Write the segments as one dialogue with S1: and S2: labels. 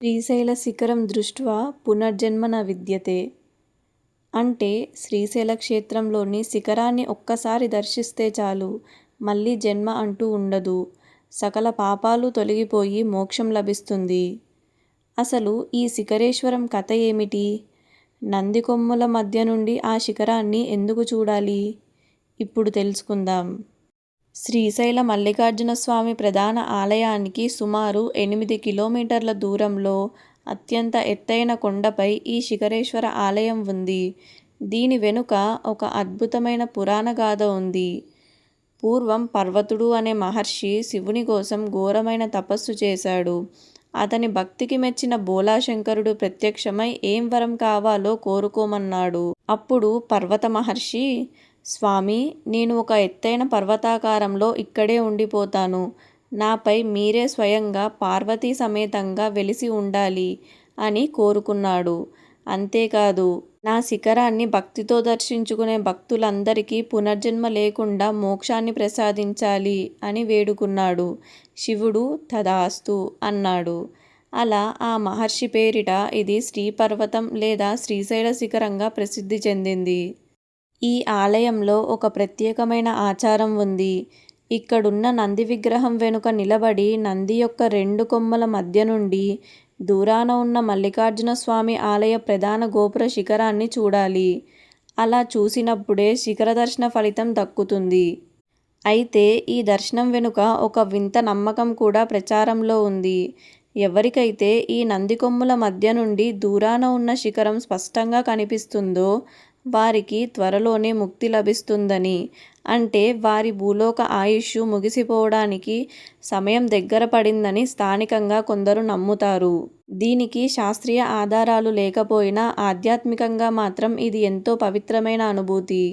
S1: శ్రీశైల శిఖరం దృష్ట్వా పునర్జన్మ న విద్యతే. అంటే శ్రీశైల క్షేత్రంలోని శిఖరాన్ని ఒక్కసారి దర్శిస్తే చాలు, మళ్ళీ జన్మ అంటూ ఉండదు. సకల పాపాలు తొలగిపోయి మోక్షం లభిస్తుంది. అసలు ఈ శిఖరేశ్వరం కథ ఏమిటి? నంది కొమ్ముల మధ్య నుండి ఆ శిఖరాన్ని ఎందుకు చూడాలి? ఇప్పుడు తెలుసుకుందాం. శ్రీశైల మల్లికార్జున స్వామి ప్రధాన ఆలయానికి సుమారు 8 కిలోమీటర్ల దూరంలో అత్యంత ఎత్తైన కొండపై ఈ శిఖరేశ్వర ఆలయం ఉంది. దీని వెనుక ఒక అద్భుతమైన పురాణ గాథ ఉంది. పూర్వం పర్వతుడు అనే మహర్షి శివుని కోసం ఘోరమైన తపస్సు చేశాడు. అతని భక్తికి మెచ్చిన భోళాశంకరుడు ప్రత్యక్షమై ఏం వరం కావాలో కోరుకోమన్నాడు. అప్పుడు పర్వత మహర్షి, స్వామి, నేను ఒక ఎత్తైన పర్వతాకారంలో ఇక్కడే ఉండిపోతాను. నాపై మీరే స్వయంగా పార్వతీ సమేతంగా వెలిసి ఉండాలి అని కోరుకున్నాడు. అంతేకాదు, నా శిఖరాన్ని భక్తితో దర్శించుకునే భక్తులందరికీ పునర్జన్మ లేకుండా మోక్షాన్ని ప్రసాదించాలి అని వేడుకున్నాడు. శివుడు తథాస్తు అన్నాడు. అలా ఆ మహర్షి పేరిట ఇది శ్రీపర్వతం లేదా శ్రీశైల శిఖరంగా ప్రసిద్ధి చెందింది. ఈ ఆలయంలో ఒక ప్రత్యేకమైన ఆచారం ఉంది. ఇక్కడున్న నంది విగ్రహం వెనుక నిలబడి నంది యొక్క 2 కొమ్మల మధ్య నుండి దూరాన ఉన్న మల్లికార్జున స్వామి ఆలయ ప్రధాన గోపుర శిఖరాన్ని చూడాలి. అలా చూసినప్పుడే శిఖర దర్శన ఫలితం దక్కుతుంది. అయితే ఈ దర్శనం వెనుక ఒక వింత నమ్మకం కూడా ప్రచారంలో ఉంది. ఎవరికైతే ఈ నంది కొమ్ముల మధ్య నుండి దూరాన ఉన్న శిఖరం స్పష్టంగా కనిపిస్తుందో వారికి త్వరలోనే ముక్తి లభిస్తుందని, అంటే వారి భూలోక ఆయుష్షు ముగిసిపోవడానికి సమయం దగ్గర పడిందని స్థానికంగా కొందరు నమ్ముతారు. దీనికి శాస్త్రీయ ఆధారాలు లేకపోయినా ఆధ్యాత్మికంగా మాత్రం ఇది ఎంతో పవిత్రమైన అనుభూతి.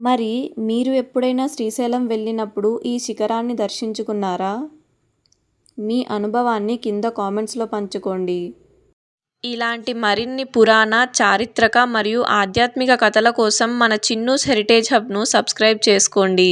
S1: మరి మీరు ఎప్పుడైనా శ్రీశైలం వెళ్ళినప్పుడు ఈ శిఖరాన్ని దర్శించుకున్నారా? మీ అనుభవాన్ని కింద కామెంట్స్లో పంచుకోండి. ఇలాంటి మరిన్ని పురాణ, చారిత్రక మరియు ఆధ్యాత్మిక కథల కోసం మన చిన్నూస్ హెరిటేజ్ హబ్ను సబ్స్క్రైబ్ చేసుకోండి.